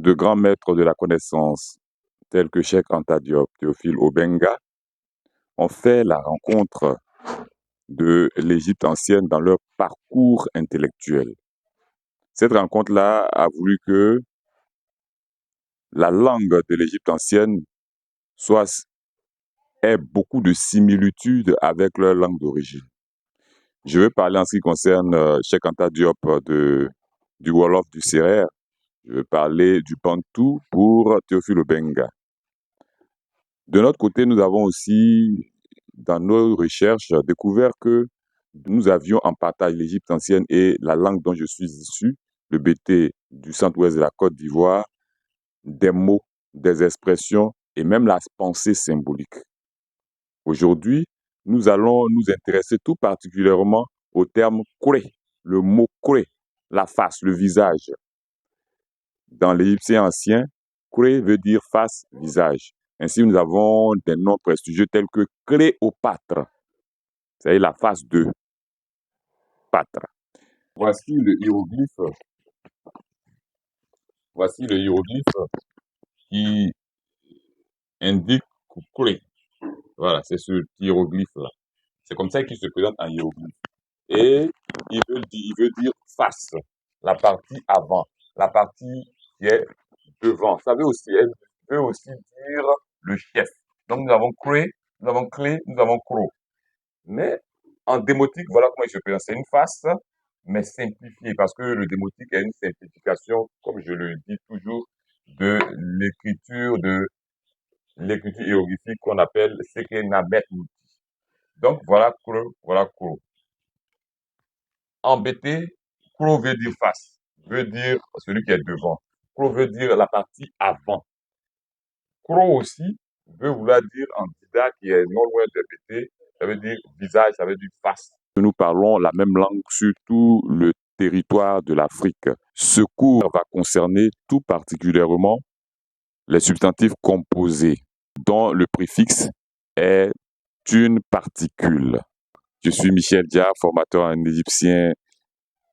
de grands maîtres de la connaissance, tels que Cheikh Anta Diop, Théophile Obenga, ont fait la rencontre de l'Égypte ancienne dans leur parcours intellectuel. Cette rencontre-là a voulu que la langue de l'Égypte ancienne ait beaucoup de similitudes avec leur langue d'origine. Je veux parler en ce qui concerne Cheikh Anta Diop du Wolof du Sérère. Je veux parler du Bantou pour Théophile Obenga. De notre côté, nous avons aussi, dans nos recherches, découvert que nous avions en partage l'Égypte ancienne et la langue dont je suis issu, le bété du centre-ouest de la Côte d'Ivoire, des mots, des expressions et même la pensée symbolique. Aujourd'hui, nous allons nous intéresser tout particulièrement au terme « kré », le mot « kré », la face, le visage. Dans l'égyptien ancien, kré veut dire face, visage. Ainsi, nous avons des noms prestigieux tels que Cléopâtre, c'est-à-dire la face de Pâtre. Voici le hiéroglyphe qui indique kré. Voilà, c'est ce hiéroglyphe-là. C'est comme ça qu'il se présente en hiéroglyphe. Et il veut dire face, la partie avant, la partie qui est devant. Ça veut aussi dire le chef. Donc nous avons kré, nous avons clé, nous avons kro. Mais en démotique, voilà comment il se présente. C'est une face, mais simplifiée, parce que le démotique est une simplification, comme je le dis toujours, de l'écriture hiéroglyphique qu'on appelle Sekenabet. Donc voilà kro, voilà kro. En bété, kro veut dire face, veut dire celui qui est devant. Kro veut dire la partie avant. Kro aussi veut vouloir dire en dida qui est non loin de bété, ça veut dire visage, ça veut dire face. Nous parlons la même langue sur tout le territoire de l'Afrique. Ce cours va concerner tout particulièrement les substantifs composés dont le préfixe est une particule. Je suis Michel Dia, formateur en égyptien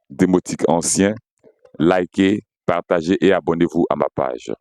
démotique ancien. Likez, partagez et abonnez-vous à ma page.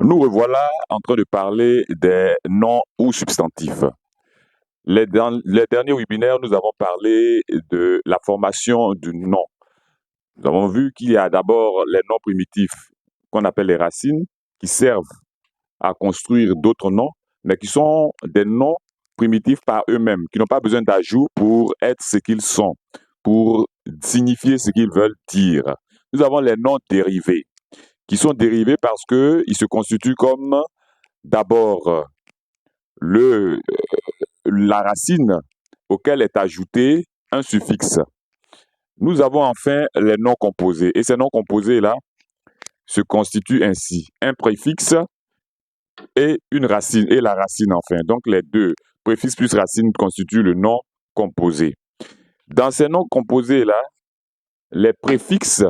Nous revoilà en train de parler des noms ou substantifs. Les derniers webinaires, nous avons parlé de la formation du nom. Nous avons vu qu'il y a d'abord les noms primitifs qu'on appelle les racines, qui servent à construire d'autres noms, mais qui sont des noms primitifs par eux-mêmes, qui n'ont pas besoin d'ajout pour être ce qu'ils sont, pour signifier ce qu'ils veulent dire. Nous avons les noms dérivés, qui sont dérivés parce qu'ils se constituent comme d'abord la racine auquel est ajouté un suffixe. Nous avons enfin les noms composés. Et ces noms composés-là se constituent ainsi. Un préfixe et une racine, et la racine enfin. Donc les deux, préfixe plus racine, constituent le nom composé. Dans ces noms composés-là, les préfixes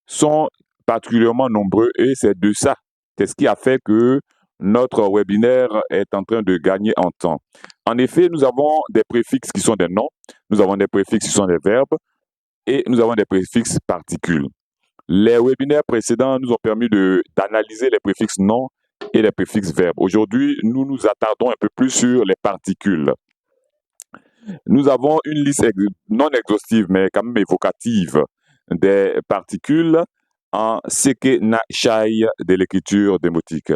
sont particulièrement nombreux et c'est de ça. C'est ce qui a fait que notre webinaire est en train de gagner en temps. En effet, nous avons des préfixes qui sont des noms, nous avons des préfixes qui sont des verbes et nous avons des préfixes particules. Les webinaires précédents nous ont permis d'analyser les préfixes noms et les préfixes verbes. Aujourd'hui, nous nous attardons un peu plus sur les particules. Nous avons une liste non exhaustive, mais quand même évocative des particules en Seke Na Chai de l'écriture démotique.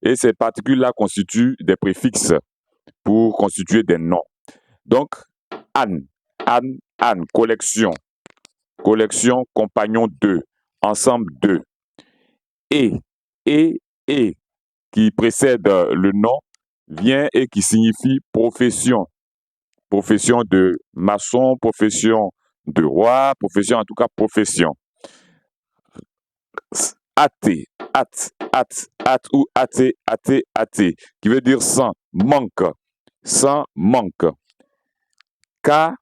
Et ces particules-là constituent des préfixes pour constituer des noms. Donc, Anne, Anne, Anne, collection, collection, compagnon de, ensemble de. Et, qui précède le nom, vient et qui signifie profession. Profession de maçon, profession de roi, profession, en tout cas profession. Athée, at ou athée, qui veut dire sans, manque, sans manque. Ka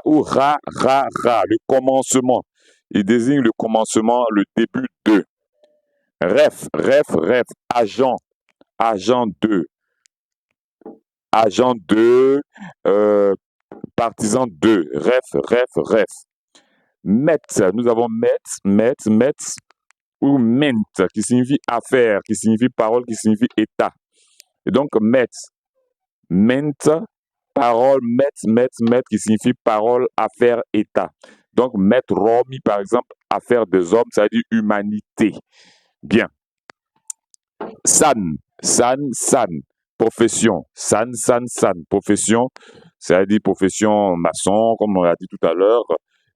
ou ra, le commencement. Il désigne le commencement, le début de. Ref, agent de. Agent de, partisan de, ref. Met, nous avons met ou ment, qui signifie affaire, qui signifie parole, qui signifie état. Et donc, ment, parole, met, qui signifie parole, affaire, état. Donc, met romi, par exemple, affaire des hommes, ça veut dire humanité. Bien. San, profession. San, profession, ça veut dire profession maçon, comme on l'a dit tout à l'heure.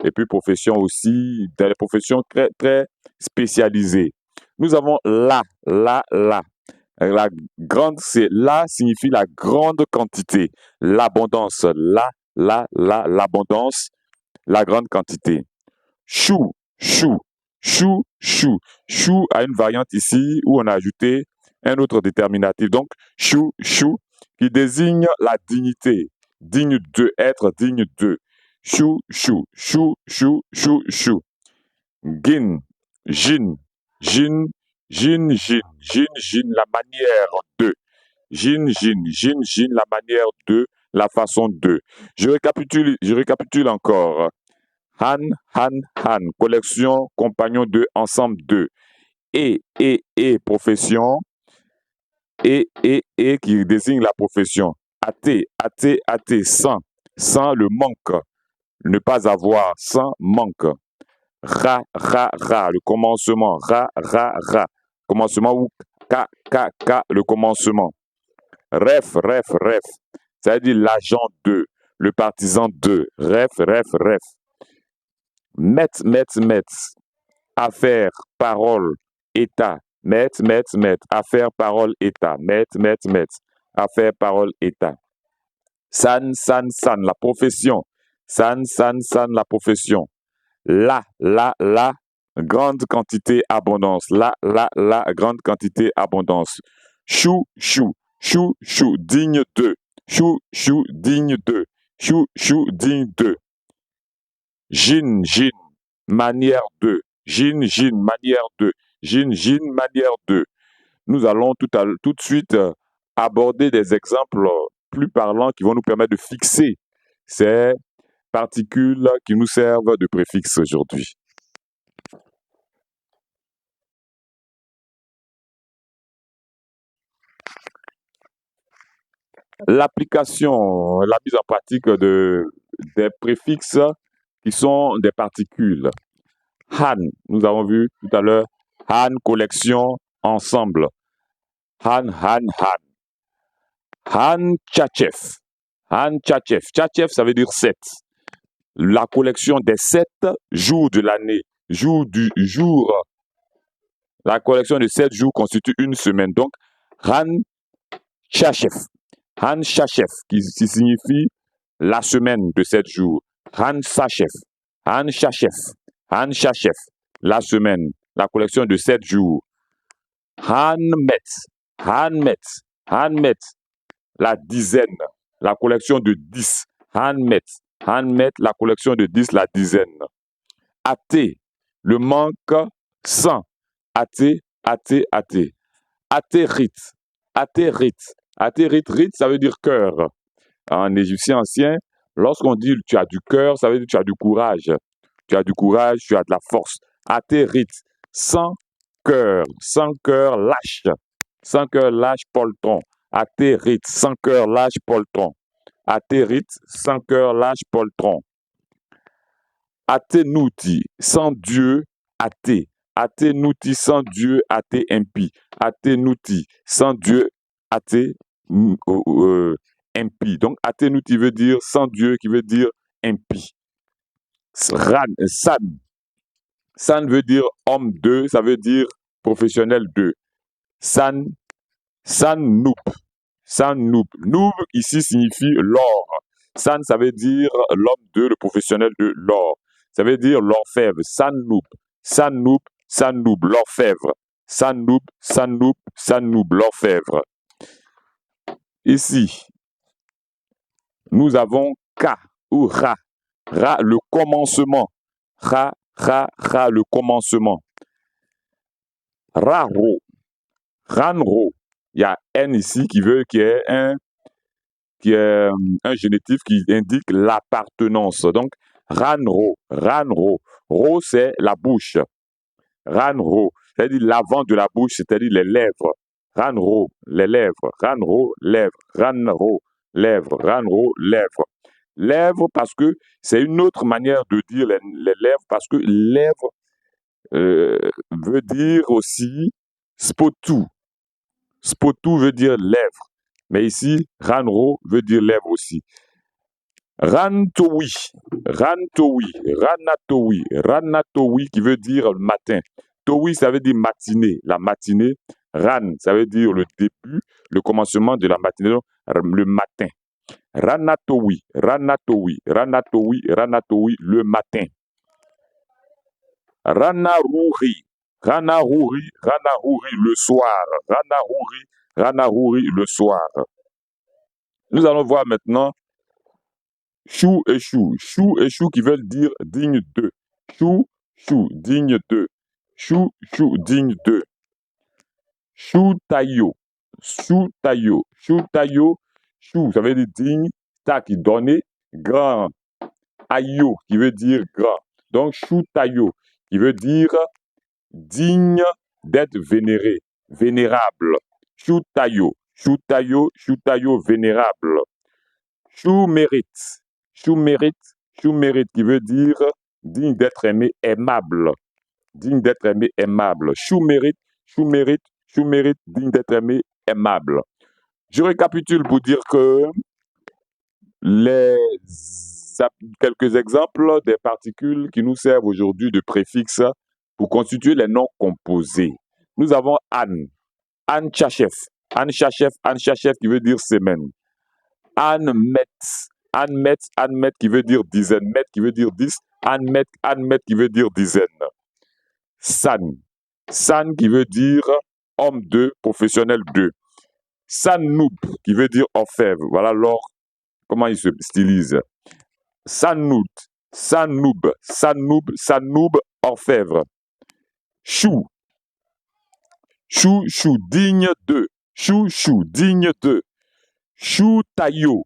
Et puis profession aussi, dans les professions très, très spécialisées. Nous avons la grande, c'est la signifie la grande quantité, l'abondance, l'abondance, la grande quantité. Chou a une variante ici où on a ajouté un autre déterminatif. Donc, chou, qui désigne la dignité, digne de, être digne de. Chou. Gin, la manière de. Gin, la manière de, la façon de. Je récapitule encore. Han, collection, compagnon de, ensemble de. Et, profession. Et, qui désigne la profession. Athée, sans le manque. Ne pas avoir, sans manque. Ra, le commencement. Ra. Commencement ou ka, le commencement. Ref. Ça veut dire l'agent de, le partisan de. Ref. Met. Affaire, parole, état. Met. Affaire, parole, état. Met. Affaire, parole, état. San, la profession. San, la profession. La, grande quantité, abondance. La, grande quantité, abondance. Chou, digne de. Chou, digne de. Chou, digne de. Gin, manière de. Gin, manière de. Gin, manière de. Nous allons tout de suite aborder des exemples plus parlants qui vont nous permettre de fixer ces particules qui nous servent de préfixe aujourd'hui. L'application, la mise en pratique des préfixes qui sont des particules. Han, nous avons vu tout à l'heure, Han, collection, ensemble. Han. Han Tchatchev. Tchatchev, ça veut dire 7. La collection des 7 jours de l'année. La collection de 7 jours constitue une semaine. Donc, Han Tchatchev, qui signifie la semaine de 7 jours. Han Sachev, la semaine, la collection de 7 jours. Han Met, la dizaine, la collection de 10. Hanmet, Hanmet, la collection de 10, la dizaine. Athée, le manque, 100. Athée, athée, athée. Athérit, athérit, athérit, rite, ça veut dire cœur. En égyptien ancien, lorsqu'on dit tu as du cœur, ça veut dire tu as du courage. Tu as du courage, tu as de la force. Athérit, sans cœur lâche. Sans cœur lâche, poltron. Athérit, sans cœur lâche, poltron. Athérit, sans cœur lâche, poltron. Athénouti, sans Dieu, athée. Athénouti, sans Dieu, athée, impie. Athénouti, sans Dieu, athée, impie. Donc, athénouti veut dire sans Dieu, qui veut dire impie. San. San veut dire homme de, ça veut dire professionnel de. San Noub. San Noub. Noub, ici, signifie l'or. San, ça veut dire l'homme de, le professionnel de l'or. Ça veut dire l'orfèvre. San Noub. San Noub, San Noub, l'orfèvre. San Noub, San Noub, San Noub, l'orfèvre. Ici, nous avons Ka ou Ra. Ra, le commencement. Ra, le commencement. Raro. Ranro. Il y a N ici qui est un génitif qui indique l'appartenance. Donc, Ranro. Ro, c'est la bouche. Ranro, c'est-à-dire l'avant de la bouche, c'est-à-dire les lèvres. Ranro, les lèvres. Ranro, lèvres. Ranro, lèvres. Ranro, lèvres. Lèvres parce que c'est une autre manière de dire les lèvres, parce que lèvres veut dire aussi spotou. Spotou veut dire lèvres. Mais ici, ranro veut dire lèvres aussi. Rantowi, ranatowi qui veut dire matin. Towi, ça veut dire matinée, la matinée. Ran, ça veut dire le début, le commencement de la matinée, donc le matin. Ranatowi, le matin. Ranarouri, le soir. Ranarouri, le soir. Nous allons voir maintenant chou et chou. Chou et chou qui veulent dire digne de. Chou, digne de. Chou, digne de. Chou-taillot, chou, ça veut dire digne, ta qui donne, grand, ayo qui veut dire grand. Donc chou-taillot qui veut dire digne d'être vénéré, vénérable. Chou-taillot, vénérable. Chou-mérite qui veut dire digne d'être aimé, aimable. Digne d'être aimé, aimable. Chou-mérite, digne d'être aimé, aimable. Je récapitule pour dire que quelques exemples des particules qui nous servent aujourd'hui de préfixes pour constituer les noms composés. Nous avons Anne, Anne Chachef qui veut dire semaine. Anne Met qui veut dire dizaine, Met qui veut dire 10, Anne Met qui veut dire dizaine. San qui veut dire homme de, professionnel de. Sanoub qui veut dire orfèvre. Voilà alors comment il se stylise. Sanoub, orfèvre. Chou, digne de. Digne de. Chou-taillot,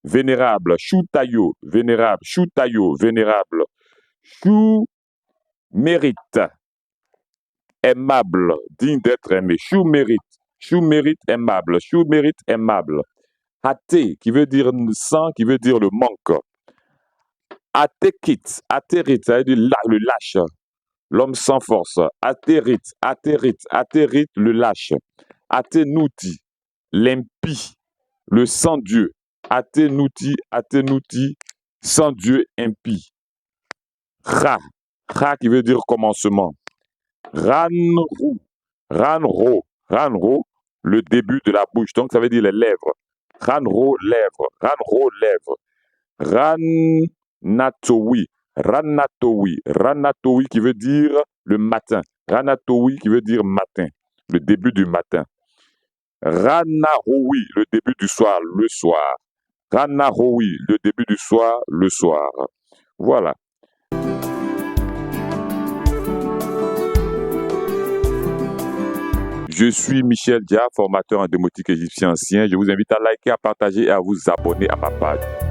vénérable. Chou-taillot, vénérable. Chou-mérite, aimable, digne d'être aimé. Chou-mérite, aimable. Athée, qui veut dire sans, qui veut dire le manque. Athékit, ça veut dire le lâche, l'homme sans force. Athérit, le lâche. Athénouti, l'impie, le sans Dieu. Athénouti, sans Dieu, impie. Ra qui veut dire commencement. Ranro, le début de la bouche, donc ça veut dire les lèvres. Ranro, lèvres. Ranatowi qui veut dire le matin. Ranatowi qui veut dire matin, le début du matin. Ranaroui, le début du soir, le soir. Rana Rowi, le début du soir, le soir. Voilà. Je suis Michel Dia, formateur en démotique égyptien ancien. Je vous invite à liker, à partager et à vous abonner à ma page.